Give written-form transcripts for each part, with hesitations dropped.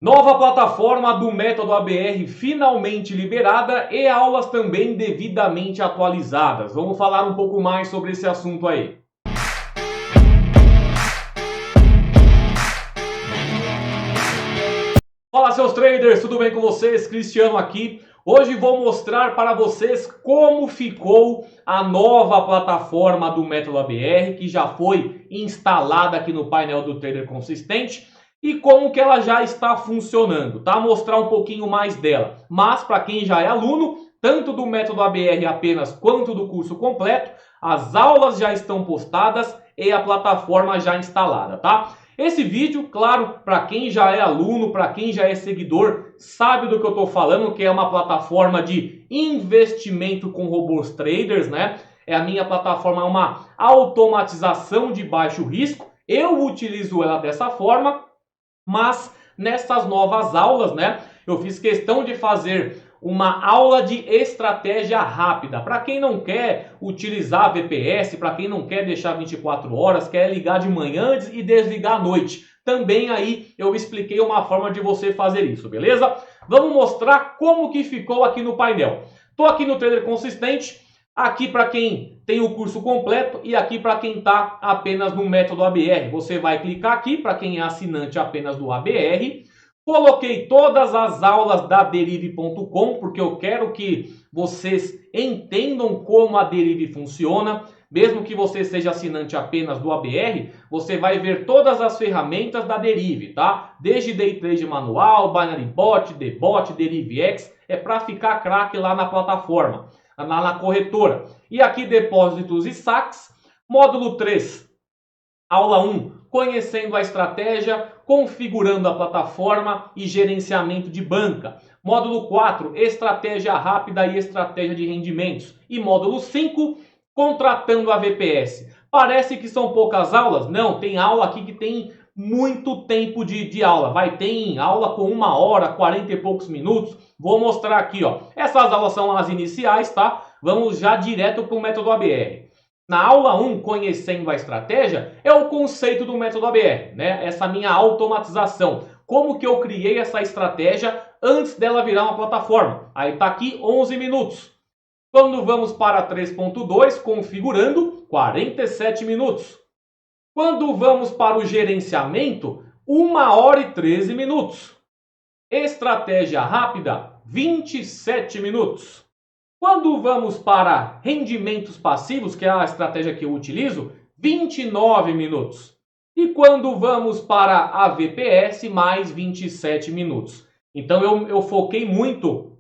Nova plataforma do método ABR finalmente liberada e aulas também devidamente atualizadas. Vamos falar um pouco mais sobre esse assunto aí. Fala, seus traders, tudo bem com vocês? Cristiano aqui. Hoje vou mostrar para vocês como ficou a nova plataforma do método ABR, que já foi instalada aqui no painel do Trader Consistente, e como que ela já está funcionando, tá? Mostrar um pouquinho mais dela. Mas para quem já é aluno, tanto do método ABR apenas quanto do curso completo, as aulas já estão postadas e a plataforma já instalada, tá? Esse vídeo, claro, para quem já é aluno, para quem já é seguidor, sabe do que eu estou falando, que é uma plataforma de investimento com robôs traders, né? É a minha plataforma, é uma automatização de baixo risco. Eu utilizo ela dessa forma, mas nessas novas aulas, né? Eu fiz questão de fazer uma aula de estratégia rápida. Para quem não quer utilizar VPS, para quem não quer deixar 24 horas, quer ligar de manhã e desligar à noite. Também aí eu expliquei uma forma de você fazer isso, beleza? Vamos mostrar como que ficou aqui no painel. Estou aqui no Trader Consistente, aqui para quem tem o curso completo e aqui para quem está apenas no método ABR. Você vai clicar aqui para quem é assinante apenas do ABR. Coloquei todas as aulas da Derive.com, porque eu quero que vocês entendam como a Derive funciona. Mesmo que você seja assinante apenas do ABR, você vai ver todas as ferramentas da Derive, tá? Desde Day Trade Manual, Binary Bot, Debot, DeriveX, é para ficar craque lá na plataforma, na corretora. E aqui depósitos e saques, módulo 3, aula 1, conhecendo a estratégia, configurando a plataforma e gerenciamento de banca. Módulo 4, estratégia rápida e estratégia de rendimentos. E módulo 5, contratando a VPS. Parece que são poucas aulas? Não, tem aula aqui que tem muito tempo de aula. Ter aula com 1 hora, 40 e poucos minutos. Vou mostrar aqui, ó. Essas aulas são as iniciais, tá? Vamos já direto para o método ABR. Na aula 1, conhecendo a estratégia, é o conceito do método ABR, né? Essa minha automatização. Como que eu criei essa estratégia antes dela virar uma plataforma. Aí tá aqui 11 minutos. Quando vamos para 3.2, configurando, 47 minutos. Quando vamos para o gerenciamento, 1 hora e 13 minutos. Estratégia rápida, 27 minutos. Quando vamos para rendimentos passivos, que é a estratégia que eu utilizo, 29 minutos. E quando vamos para a VPS, mais 27 minutos. Então eu foquei muito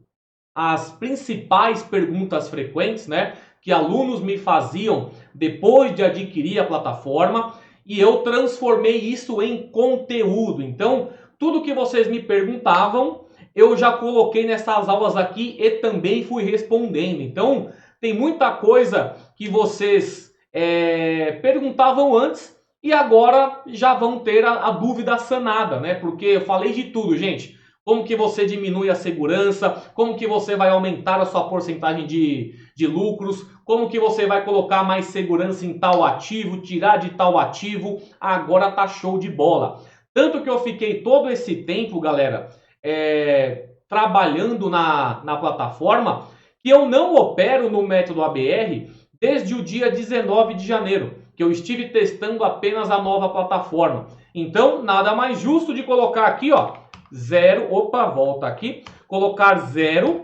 as principais perguntas frequentes, né, que alunos me faziam depois de adquirir a plataforma, e eu transformei isso em conteúdo. Então, tudo que vocês me perguntavam, eu já coloquei nessas aulas aqui e também fui respondendo. Então, tem muita coisa que vocês perguntavam antes e agora já vão ter a dúvida sanada, né? Porque eu falei de tudo, gente. Como que você diminui a segurança, como que você vai aumentar a sua porcentagem de lucros, como que você vai colocar mais segurança em tal ativo, tirar de tal ativo. Agora tá show de bola. Tanto que eu fiquei todo esse tempo, galera, trabalhando na plataforma, que eu não opero no método ABR desde o dia 19 de janeiro, que eu estive testando apenas a nova plataforma. Então, nada mais justo de colocar aqui, ó, 0, volta aqui, colocar 0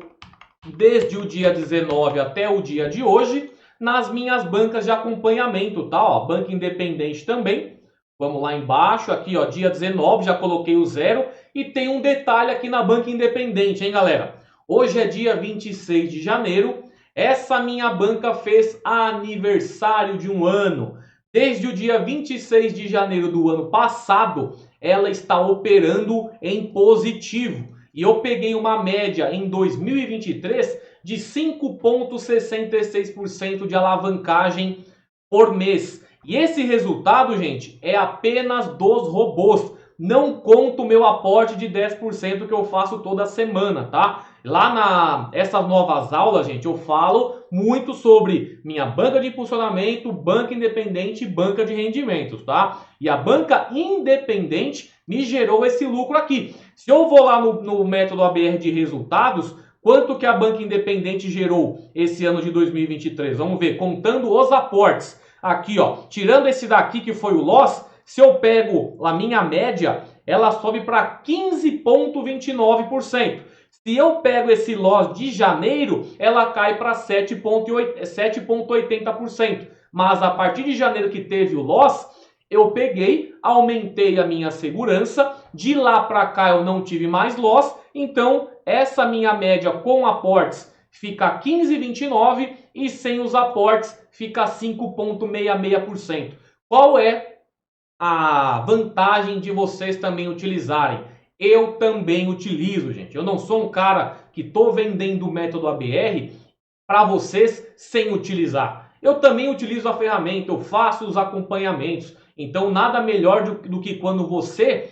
desde o dia 19 até o dia de hoje nas minhas bancas de acompanhamento, tá? Ó, banca independente também. Vamos lá embaixo, aqui, ó, dia 19, já coloquei o 0. E tem um detalhe aqui na banca independente, hein, galera? Hoje é dia 26 de janeiro. Essa minha banca fez aniversário de 1 ano. Desde o dia 26 de janeiro do ano passado, ela está operando em positivo. E eu peguei uma média em 2023 de 5,66% de alavancagem por mês. E esse resultado, gente, é apenas dos robôs. Não conto o meu aporte de 10% que eu faço toda semana, tá? Lá essas novas aulas, gente, eu falo muito sobre minha banca de impulsionamento, banca independente e banca de rendimentos, tá? E a banca independente me gerou esse lucro aqui. Se eu vou lá no método ABR de resultados, quanto que a banca independente gerou esse ano de 2023? Vamos ver, contando os aportes. Aqui, ó, tirando esse daqui que foi o loss, se eu pego a minha média, ela sobe para 15,29%. Se eu pego esse loss de janeiro, ela cai para 7,80%. Mas a partir de janeiro que teve o loss, eu peguei, aumentei a minha segurança, de lá para cá eu não tive mais loss, então essa minha média com aportes fica 15,29 e sem os aportes fica 5,66%. Qual é a vantagem de vocês também utilizarem? Eu também utilizo, gente. Eu não sou um cara que estou vendendo o método ABR para vocês sem utilizar. Eu também utilizo a ferramenta, eu faço os acompanhamentos. Então nada melhor do que quando você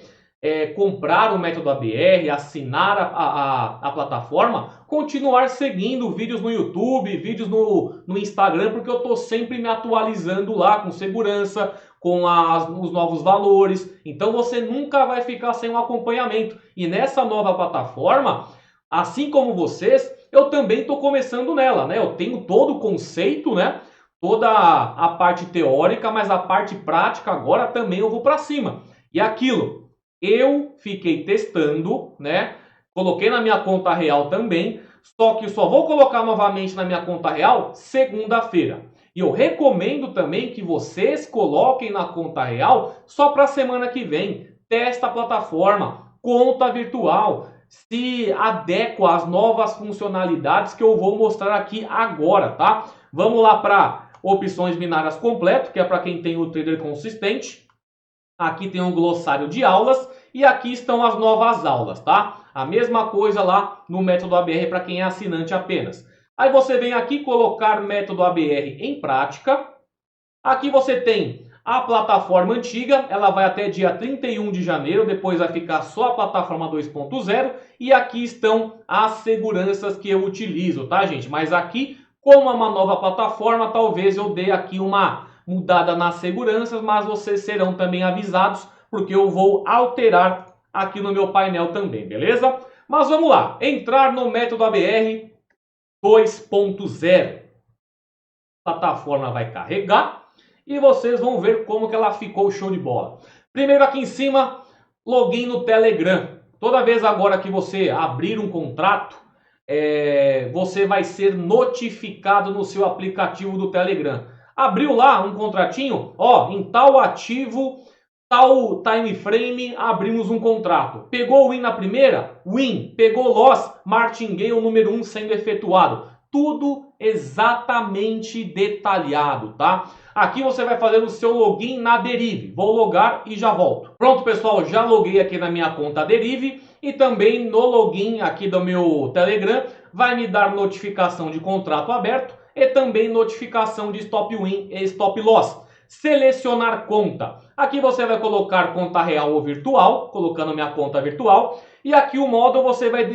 comprar o método ABR, assinar a plataforma, continuar seguindo vídeos no YouTube, vídeos no Instagram, porque eu estou sempre me atualizando lá com segurança, com os novos valores. Então você nunca vai ficar sem um acompanhamento. E nessa nova plataforma, assim como vocês, eu também estou começando nela, né? Eu tenho todo o conceito, né? Toda a parte teórica, mas a parte prática agora também eu vou para cima. E aquilo, eu fiquei testando, né? Coloquei na minha conta real também, só que só vou colocar novamente na minha conta real segunda-feira. E eu recomendo também que vocês coloquem na conta real só para a semana que vem. Testa a plataforma, conta virtual, se adequa às novas funcionalidades que eu vou mostrar aqui agora, tá? Vamos lá para opções binárias completo, que é para quem tem o trader consistente. Aqui tem um glossário de aulas e aqui estão as novas aulas, tá? A mesma coisa lá no método ABR para quem é assinante apenas. Aí você vem aqui colocar método ABR em prática. Aqui você tem a plataforma antiga, ela vai até dia 31 de janeiro, depois vai ficar só a plataforma 2.0. E aqui estão as seguranças que eu utilizo, tá, gente? Mas aqui, como é uma nova plataforma, talvez eu dê aqui uma mudada nas seguranças, mas vocês serão também avisados, porque eu vou alterar aqui no meu painel também, beleza? Mas vamos lá, entrar no método ABR 2.0. A plataforma vai carregar e vocês vão ver como que ela ficou show de bola. Primeiro aqui em cima, login no Telegram. Toda vez agora que você abrir um contrato, você vai ser notificado no seu aplicativo do Telegram. Abriu lá um contratinho, ó, em tal ativo, tal time frame, abrimos um contrato. Pegou o win na primeira? Win. Pegou loss? Martingale número 1 sendo efetuado. Tudo exatamente detalhado, tá? Aqui você vai fazer o seu login na Derive. Vou logar e já volto. Pronto, pessoal, já loguei aqui na minha conta Derive e também no login aqui do meu Telegram vai me dar notificação de contrato aberto e também notificação de stop win e stop loss. Selecionar conta. Aqui você vai colocar conta real ou virtual, colocando minha conta virtual. E aqui o modo você vai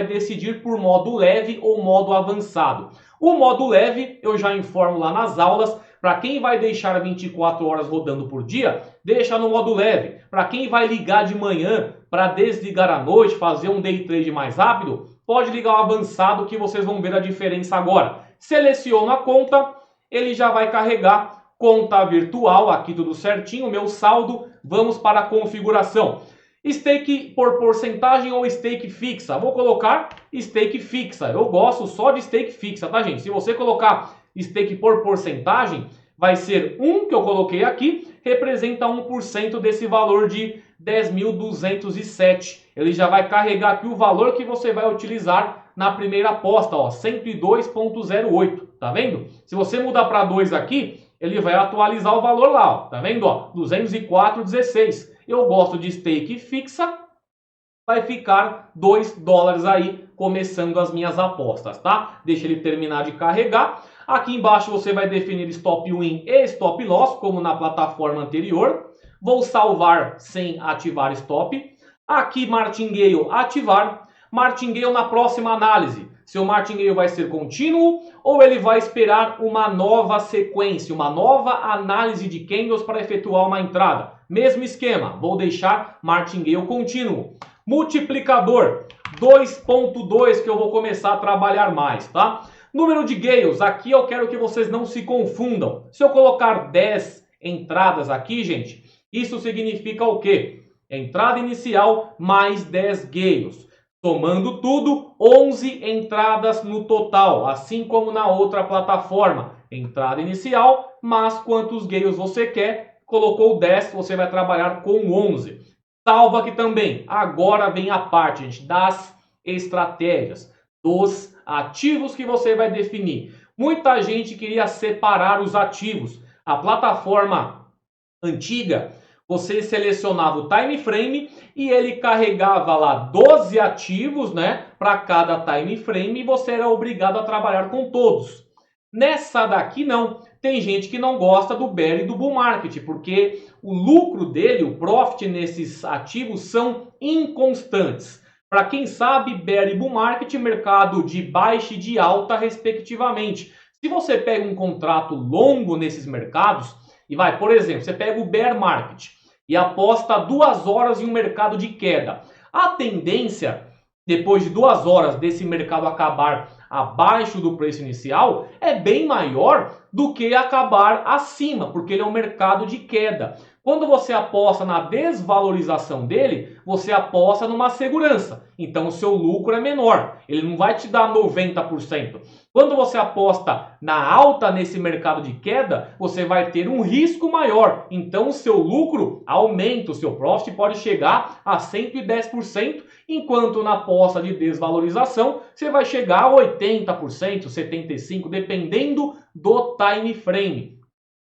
decidir por modo leve ou modo avançado. O modo leve eu já informo lá nas aulas. Para quem vai deixar 24 horas rodando por dia, deixa no modo leve. Para quem vai ligar de manhã para desligar à noite, fazer um day trade mais rápido, pode ligar o avançado que vocês vão ver a diferença agora. Seleciona a conta, ele já vai carregar. Conta virtual, aqui tudo certinho, meu saldo. Vamos para a configuração. Stake por porcentagem ou stake fixa? Vou colocar stake fixa. Eu gosto só de stake fixa, tá, gente? Se você colocar stake por porcentagem, vai ser 1 que eu coloquei aqui, representa 1% desse valor de 10.207. Ele já vai carregar aqui o valor que você vai utilizar na primeira aposta, ó, 102,08. Tá vendo? Se você mudar para 2 aqui, ele vai atualizar o valor lá, ó. Tá vendo? Ó, 204,16. Eu gosto de stake fixa, vai ficar $2 aí, começando as minhas apostas, tá? Deixa ele terminar de carregar. Aqui embaixo você vai definir stop win e stop loss, como na plataforma anterior. Vou salvar sem ativar stop. Aqui Martingale ativar. Martingale na próxima análise. Seu Martingale vai ser contínuo ou ele vai esperar uma nova sequência, uma nova análise de candles para efetuar uma entrada? Mesmo esquema, vou deixar martingale contínuo. Multiplicador 2.2 que eu vou começar a trabalhar mais, tá? Número de gales, aqui eu quero que vocês não se confundam. Se eu colocar 10 entradas aqui, gente, isso significa o quê? Entrada inicial mais 10 gales. Somando tudo, 11 entradas no total, assim como na outra plataforma. Entrada inicial, mas quantos gales você quer? Colocou 10, você vai trabalhar com 11. Salva aqui também. Agora vem a parte, gente, das estratégias, dos ativos que você vai definir. Muita gente queria separar os ativos. A plataforma antiga, você selecionava o time frame e ele carregava lá 12 ativos, né, para cada time frame e você era obrigado a trabalhar com todos. Nessa daqui não. Tem gente que não gosta do bear e do bull market, porque o lucro dele, o profit nesses ativos são inconstantes. Para quem sabe, bear e bull market, mercado de baixa e de alta respectivamente. Se você pega um contrato longo nesses mercados, e vai, por exemplo, você pega o bear market e aposta 2 horas em um mercado de queda. A tendência, depois de 2 horas desse mercado acabar abaixo do preço inicial, é bem maior do que acabar acima, porque ele é um mercado de queda. Quando você aposta na desvalorização dele, você aposta numa segurança. Então o seu lucro é menor. Ele não vai te dar 90%. Quando você aposta na alta nesse mercado de queda, você vai ter um risco maior. Então o seu lucro aumenta, o seu profit pode chegar a 110%, enquanto na aposta de desvalorização você vai chegar a 80%, 75%, dependendo do time frame.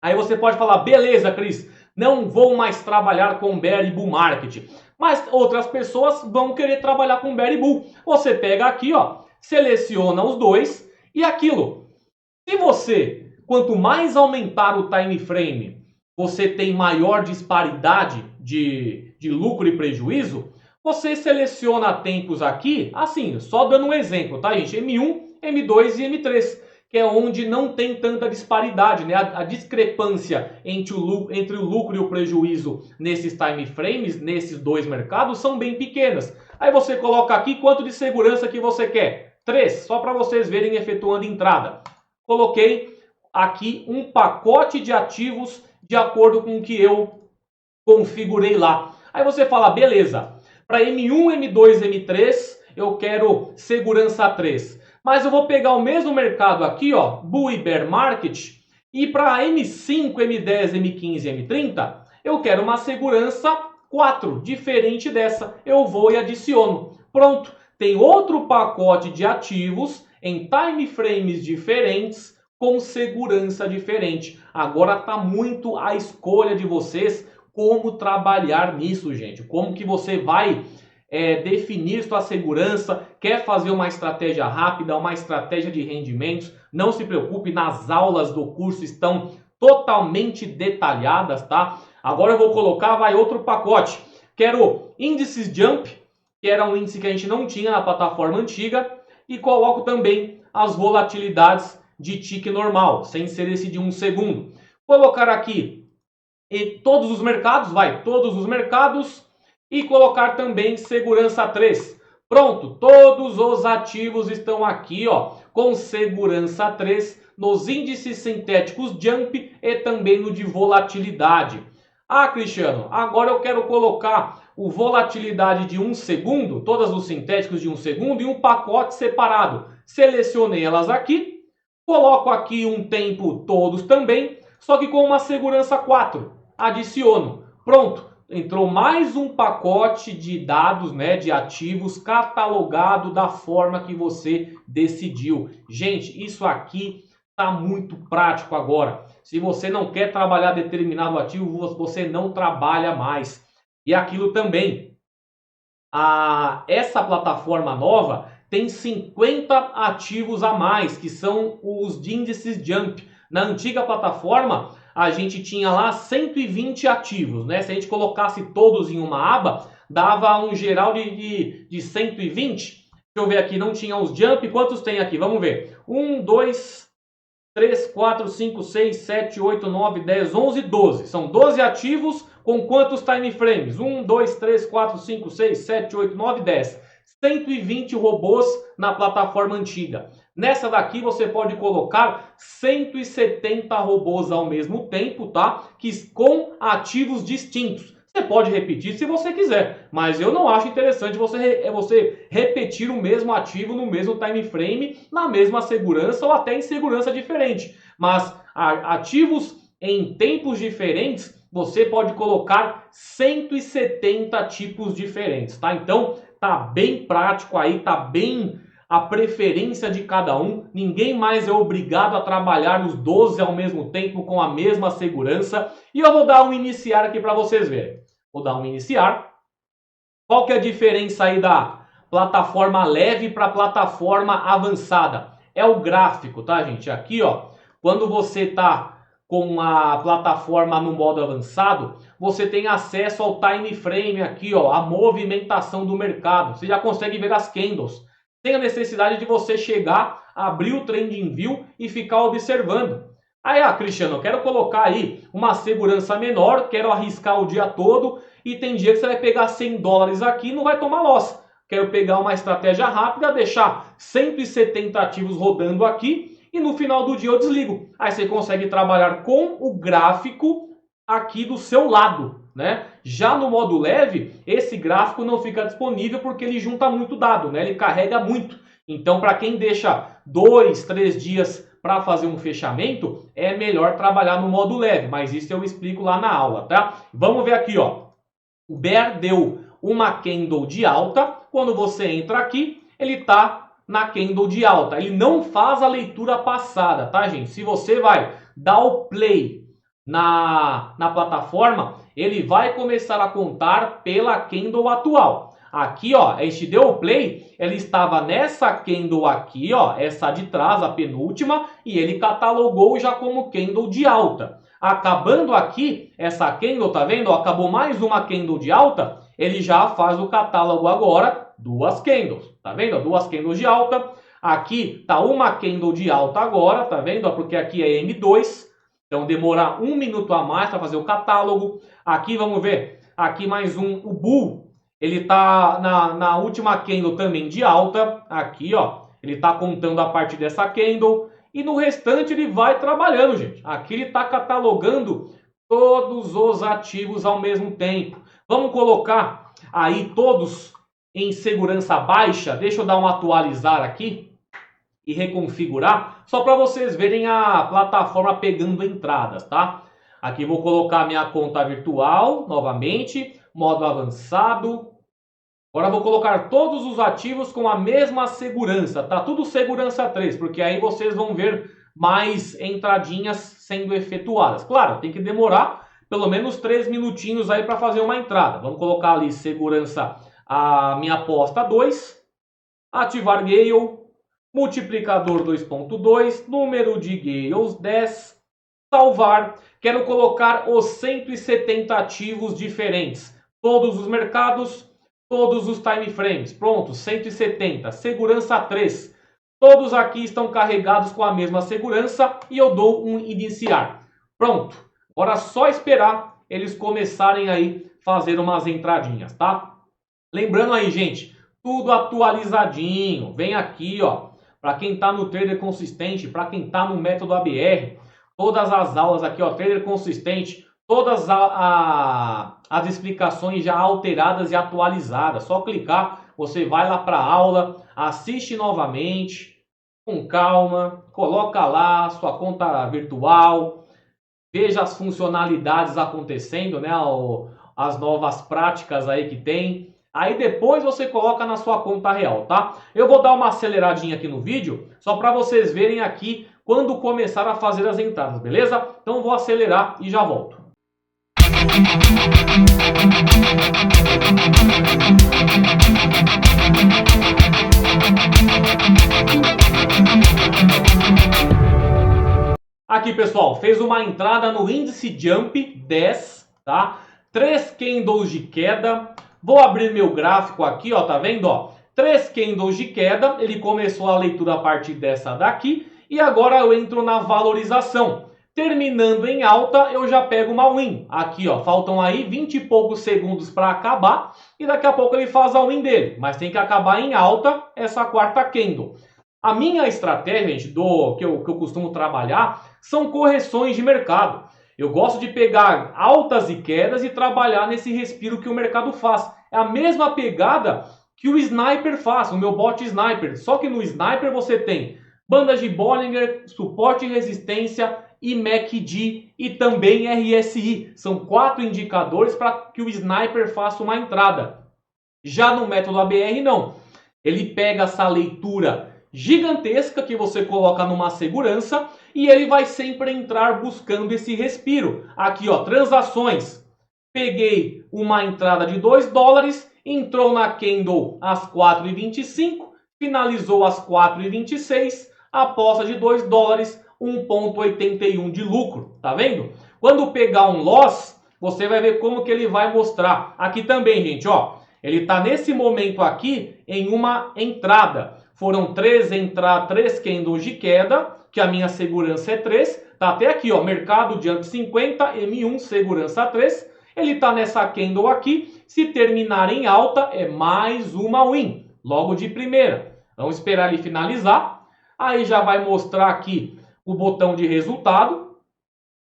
Aí você pode falar, beleza, Cris, não vou mais trabalhar com bear e bull market. Mas outras pessoas vão querer trabalhar com bear e bull. Você pega aqui, ó, seleciona os dois e aquilo. Se você, quanto mais aumentar o time frame, você tem maior disparidade de lucro e prejuízo, você seleciona tempos aqui, assim, só dando um exemplo, tá, gente? M1, M2 e M3. Que é onde não tem tanta disparidade, né? A discrepância entre o lucro e o prejuízo nesses time frames, nesses dois mercados, são bem pequenas. Aí você coloca aqui quanto de segurança que você quer. 3, só para vocês verem efetuando entrada. Coloquei aqui um pacote de ativos de acordo com o que eu configurei lá. Aí você fala, beleza, para M1, M2, M3, eu quero segurança 3. Mas eu vou pegar o mesmo mercado aqui, ó, bull e bear market, e para M5, M10, M15 e M30, eu quero uma segurança 4, diferente dessa. Eu vou e adiciono. Pronto, tem outro pacote de ativos em time frames diferentes, com segurança diferente. Agora está muito à escolha de vocês como trabalhar nisso, gente. Como que você vai definir sua segurança, quer fazer uma estratégia rápida, uma estratégia de rendimentos, não se preocupe, nas aulas do curso estão totalmente detalhadas, tá? Agora eu vou colocar, vai outro pacote. Quero índices jump, que era um índice que a gente não tinha na plataforma antiga, e coloco também as volatilidades de tique normal, sem ser esse de 1 segundo. Colocar aqui todos os mercados, vai, todos os mercados, e colocar também segurança 3. Pronto, todos os ativos estão aqui, ó, com segurança 3 nos índices sintéticos Jump e também no de volatilidade. Ah, Cristiano, agora eu quero colocar o volatilidade de 1 segundo, todas os sintéticos de 1 segundo, em um pacote separado. Selecionei elas aqui, coloco aqui um tempo todos também, só que com uma segurança 4. Adiciono. Pronto. Entrou mais um pacote de dados, né, de ativos catalogado da forma que você decidiu. Gente, isso aqui está muito prático agora. Se você não quer trabalhar determinado ativo, você não trabalha mais. E aquilo também, essa plataforma nova tem 50 ativos a mais, que são os de índices Jump. Na antiga plataforma, a gente tinha lá 120 ativos, né? Se a gente colocasse todos em uma aba, dava um geral de 120. Deixa eu ver aqui, não tinha os jump. Quantos tem aqui? Vamos ver. 1, 2, 3, 4, 5, 6, 7, 8, 9, 10, 11, 12. São 12 ativos com quantos time frames? 1, 2, 3, 4, 5, 6, 7, 8, 9, 10. 120 robôs na plataforma antiga. Nessa daqui você pode colocar 170 robôs ao mesmo tempo, tá? Com ativos distintos. Você pode repetir se você quiser, mas eu não acho interessante você repetir o mesmo ativo no mesmo time frame, na mesma segurança ou até em segurança diferente. Mas ativos em tempos diferentes, você pode colocar 170 tipos diferentes, tá? Então, tá bem prático aí, tá bem a preferência de cada um. Ninguém mais é obrigado a trabalhar os 12 ao mesmo tempo com a mesma segurança. E eu vou dar um iniciar aqui para vocês verem. Vou dar um iniciar. Qual que é a diferença aí da plataforma leve para a plataforma avançada? É o gráfico, tá, gente? Aqui, ó, quando você tá com a plataforma no modo avançado, você tem acesso ao time frame aqui, ó, a movimentação do mercado. Você já consegue ver as candles, sem a necessidade de você chegar, abrir o TradingView e ficar observando. Aí, Cristiano, eu quero colocar aí uma segurança menor, quero arriscar o dia todo e tem dia que você vai pegar 100 dólares aqui e não vai tomar loss. Quero pegar uma estratégia rápida, deixar 170 ativos rodando aqui e no final do dia eu desligo. Aí você consegue trabalhar com o gráfico aqui do seu lado, né? Já no modo leve, esse gráfico não fica disponível porque ele junta muito dado, né? Ele carrega muito. Então, para quem deixa 2, 3 dias para fazer um fechamento, é melhor trabalhar no modo leve, mas isso eu explico lá na aula, tá? Vamos ver aqui, ó. O Bear deu uma candle de alta. Quando você entra aqui, ele está na candle de alta. Ele não faz a leitura passada, tá, gente? Se você vai dar o play na plataforma, ele vai começar a contar pela candle atual. Aqui, ó, a gente deu o play, ele estava nessa candle aqui, ó, essa de trás, a penúltima, e ele catalogou já como candle de alta. Acabando aqui, essa candle, tá vendo? Acabou mais uma candle de alta, ele já faz o catálogo agora, duas candles, tá vendo? Duas candles de alta. Aqui tá uma candle de alta agora, tá vendo? Porque aqui é M2, então demora 1 minuto a mais para fazer o catálogo. Aqui, vamos ver, aqui mais um, o Bull. Ele tá na última candle também de alta. Aqui, ó. Ele tá contando a partir dessa candle. E no restante ele vai trabalhando, gente. Aqui ele tá catalogando todos os ativos ao mesmo tempo. Vamos colocar aí todos em segurança baixa. Deixa eu dar um atualizar aqui e reconfigurar. Só para vocês verem a plataforma pegando entradas, tá? Aqui vou colocar minha conta virtual novamente. Modo avançado. Agora vou colocar todos os ativos com a mesma segurança, tá? Tudo segurança 3, porque aí vocês vão ver mais entradinhas sendo efetuadas. Claro, tem que demorar pelo menos 3 minutinhos aí para fazer uma entrada. Vamos colocar ali segurança, a minha aposta 2, ativar Gale, multiplicador 2.2, número de Gales 10, salvar. Quero colocar os 170 ativos diferentes. Todos os mercados, todos os time frames. Pronto, 170. Segurança 3. Todos aqui estão carregados com a mesma segurança e eu dou um iniciar. Pronto. Agora é só esperar eles começarem aí fazer umas entradinhas, tá? Lembrando aí, gente, tudo atualizadinho. Vem aqui, ó. Para quem tá no Trader Consistente, para quem tá no método ABR, todas as aulas aqui, ó, Trader Consistente, todas as explicações já alteradas e atualizadas. Só clicar, você vai lá para a aula, assiste novamente, com calma, coloca lá sua conta virtual, veja as funcionalidades acontecendo, né? As novas práticas aí que tem. Aí depois você coloca na sua conta real, tá? Eu vou dar uma aceleradinha aqui no vídeo, só para vocês verem aqui quando começar a fazer as entradas, beleza? Então vou acelerar e já volto. Aqui, pessoal, fez uma entrada no índice Jump 10, tá? 3 candles de queda. Vou abrir meu gráfico aqui, ó, tá vendo, ó? 3 candles de queda. Ele começou a leitura a partir dessa daqui E agora eu entro na valorização. Terminando em alta, eu já pego uma win. Aqui, ó, faltam aí 20 e poucos segundos para acabar. E daqui a pouco ele faz a win dele. Mas tem que acabar em alta essa quarta candle. A minha estratégia, gente, que eu costumo trabalhar, são correções de mercado. Eu gosto de pegar altas e quedas e trabalhar nesse respiro que o mercado faz. É a mesma pegada que o Sniper faz, o meu bot Sniper. Só que no Sniper você tem bandas de Bollinger, suporte e resistência, e MACD e também RSI. São 4 indicadores para que o Sniper faça uma entrada. Já no método ABR não. Ele pega essa leitura gigantesca que você coloca numa segurança e ele vai sempre entrar buscando esse respiro. Aqui, ó, transações. Peguei uma entrada de 2 dólares, entrou na candle às 4h25, finalizou às 4h26, aposta de 2 dólares, 1,81 de lucro, tá vendo? Quando pegar um loss, você vai ver como que ele vai mostrar. Aqui também, gente, ó, ele tá nesse momento aqui em uma entrada. Foram 3 candles de queda, que a minha segurança é 3. Tá até aqui, ó, mercado jump 50, M1 segurança 3. Ele tá nessa candle aqui. Se terminar em alta, é mais uma win, logo de primeira. Vamos esperar ele finalizar. Aí já vai mostrar aqui o botão de resultado,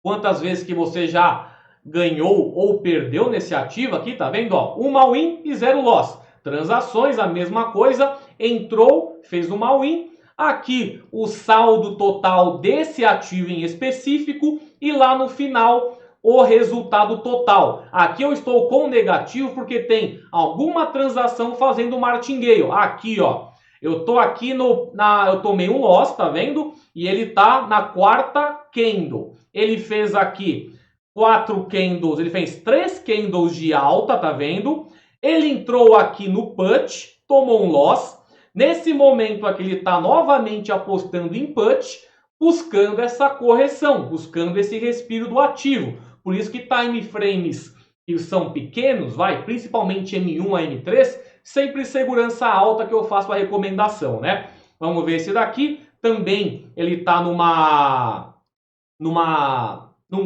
quantas vezes que você já ganhou ou perdeu nesse ativo aqui, tá vendo? Ó, uma win e 0 loss. Transações, a mesma coisa, entrou, fez uma win. Aqui o saldo total desse ativo em específico e lá no final o resultado total. Aqui eu estou com negativo porque tem alguma transação fazendo martingale. Aqui, ó. Eu tô aqui eu tomei um loss, tá vendo? E ele tá na quarta candle. Ele fez aqui 4 candles, ele fez 3 candles de alta, tá vendo? Ele entrou aqui no put, tomou um loss. Nesse momento aqui ele tá novamente apostando em put, buscando essa correção, buscando esse respiro do ativo. Por isso que time frames que são pequenos, principalmente M1 a M3, sempre segurança alta que eu faço a recomendação, né? Vamos ver esse daqui. Também ele tá num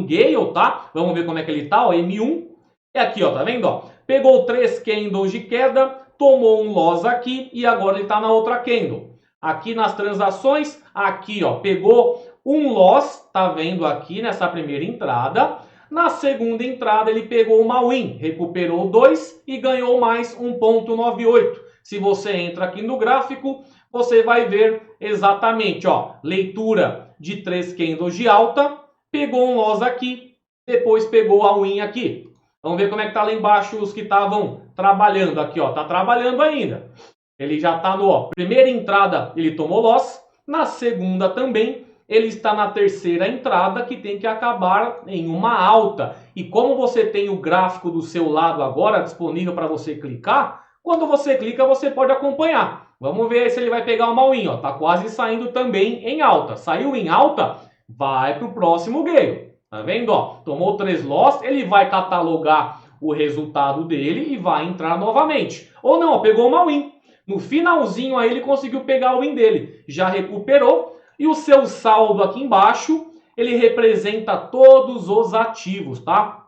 gale, tá? Vamos ver como é que ele tá, ó, M1. É aqui, ó, tá vendo, ó? Pegou 3 candles de queda, tomou um loss aqui e agora ele tá na outra candle. Aqui nas transações, aqui, ó, pegou um loss, tá vendo aqui nessa primeira entrada. Na segunda entrada ele pegou uma win, recuperou 2 e ganhou mais 1,98. Se você entra aqui no gráfico, você vai ver exatamente, ó, leitura de 3 candles de alta, pegou um loss aqui, depois pegou a win aqui. Vamos ver como é que tá lá embaixo os que estavam trabalhando aqui, ó, tá trabalhando ainda. Ele já tá primeira entrada ele tomou loss, na segunda também. Ele está na terceira entrada que tem que acabar em uma alta. E como você tem o gráfico do seu lado agora disponível para você clicar, quando você clica você pode acompanhar. Vamos ver se ele vai pegar uma win, ó. Tá quase saindo também em alta. Saiu em alta, vai para o próximo gale. Tá vendo, ó? Tomou 3 loss, ele vai catalogar o resultado dele e vai entrar novamente. Ou não, ó, pegou uma win. No finalzinho aí ele conseguiu pegar a win dele. Já recuperou. E o seu saldo aqui embaixo, ele representa todos os ativos, tá?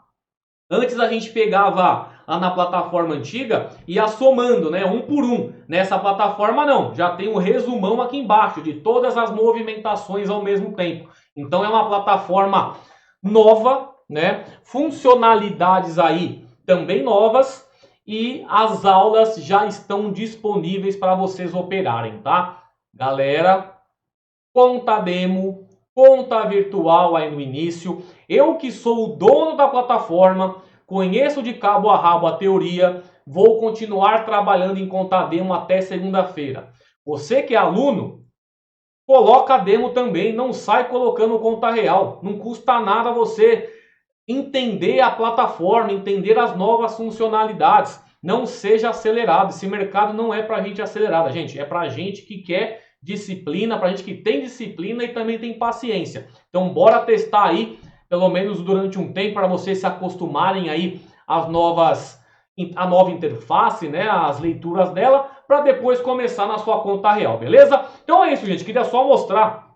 Antes a gente pegava lá na plataforma antiga e ia somando, né, um por um. Nessa plataforma não, já tem um resumão aqui embaixo de todas as movimentações ao mesmo tempo. Então é uma plataforma nova, né? Funcionalidades aí também novas e as aulas já estão disponíveis para vocês operarem, tá? Galera, conta demo, conta virtual aí no início. Eu que sou o dono da plataforma, conheço de cabo a rabo a teoria, vou continuar trabalhando em conta demo até segunda-feira. Você que é aluno, coloca a demo também, não sai colocando conta real. Não custa nada você entender a plataforma, entender as novas funcionalidades. Não seja acelerado. Esse mercado não é para gente acelerada, gente. É para gente que quer disciplina, para gente que tem disciplina e também tem paciência. Então bora testar aí, pelo menos durante um tempo, para vocês se acostumarem aí a nova interface, né, as leituras dela, para depois começar na sua conta real, beleza? Então é isso, gente, queria só mostrar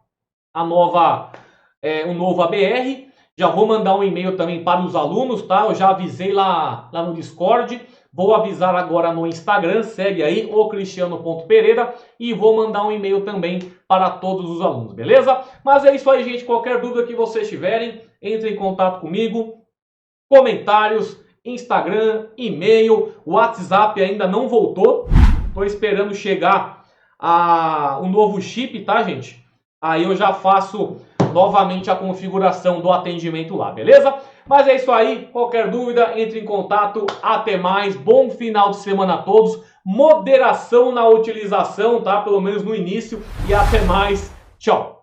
um novo ABR. Já vou mandar um e-mail também para os alunos, tá? Eu já avisei lá no Discord. Vou avisar agora no Instagram, segue aí, o cristiano.pereira, e vou mandar um e-mail também para todos os alunos, beleza? Mas é isso aí, gente. Qualquer dúvida que vocês tiverem, entre em contato comigo. Comentários, Instagram, e-mail, WhatsApp ainda não voltou. Estou esperando chegar o novo chip, tá, gente? Aí eu já faço novamente a configuração do atendimento lá, beleza? Mas é isso aí, qualquer dúvida, entre em contato, até mais, bom final de semana a todos, moderação na utilização, tá? Pelo menos no início, e até mais, tchau!